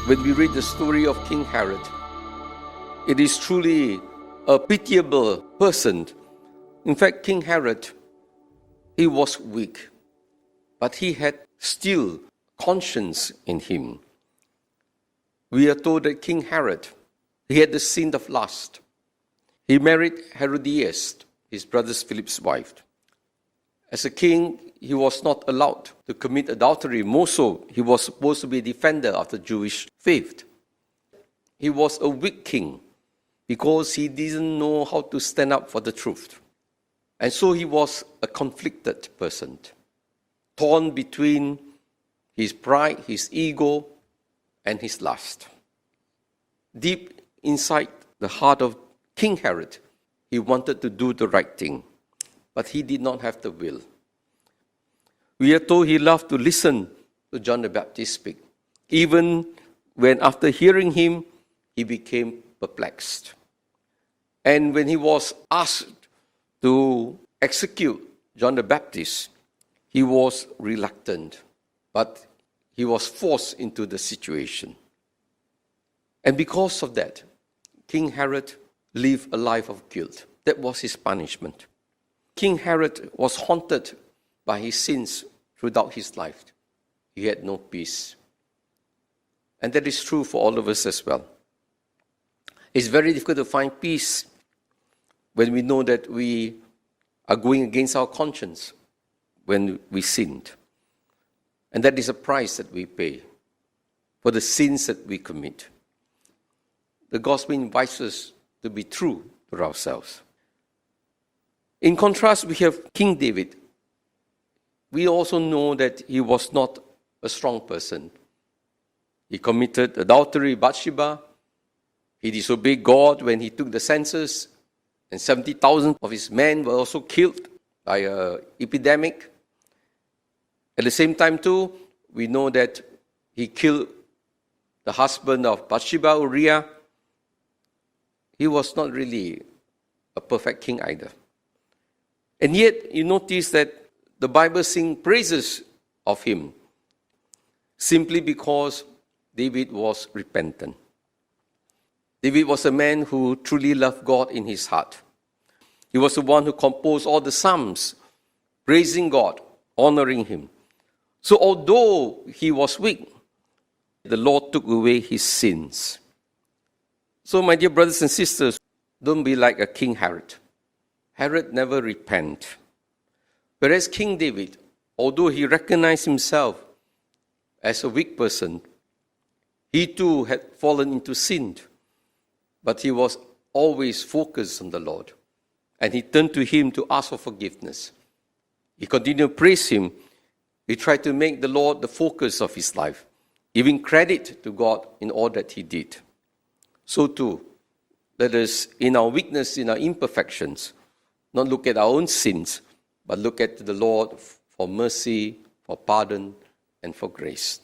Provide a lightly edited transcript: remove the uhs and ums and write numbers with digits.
When we read the story of King Herod, it is truly a pitiable person. In fact, King Herod, he was weak, but he had still conscience in him. We are told that King Herod, he had the sin of lust. He married Herodias, his brother Philip's wife. As a king, he was not allowed to commit adultery. More so, he was supposed to be a defender of the Jewish faith. He was a weak king because he didn't know how to stand up for the truth. And so he was a conflicted person, torn between his pride, his ego, and his lust. Deep inside the heart of King Herod, he wanted to do the right thing, but he did not have the will. We are told he loved to listen to John the Baptist speak, even when after hearing him, he became perplexed. And when he was asked to execute John the Baptist, he was reluctant, but he was forced into the situation. And because of that, King Herod lived a life of guilt. That was his punishment. King Herod was haunted by his sins throughout his life. He had no peace. And that is true for all of us as well. It's very difficult to find peace when we know that we are going against our conscience when we sinned. And that is a price that we pay for the sins that we commit. The gospel invites us to be true to ourselves. In contrast, we have King David. We also know that he was not a strong person. He committed adultery, Bathsheba. He disobeyed God when he took the census, and 70,000 of his men were also killed by an epidemic. At the same time, too, we know that he killed the husband of Bathsheba, Uriah. He was not really a perfect king either. And yet, you notice that the Bible sings praises of him simply because David was repentant. David was a man who truly loved God in his heart. He was the one who composed all the psalms, praising God, honoring him. So although he was weak, the Lord took away his sins. So my dear brothers and sisters, don't be like a King Herod. Herod never repented. Whereas King David, although he recognized himself as a weak person, he too had fallen into sin. But he was always focused on the Lord. And he turned to him to ask for forgiveness. He continued to praise him. He tried to make the Lord the focus of his life, giving credit to God in all that he did. So too, let us, in our weakness, in our imperfections, not look at our own sins, but look at the Lord for mercy, for pardon, and for grace.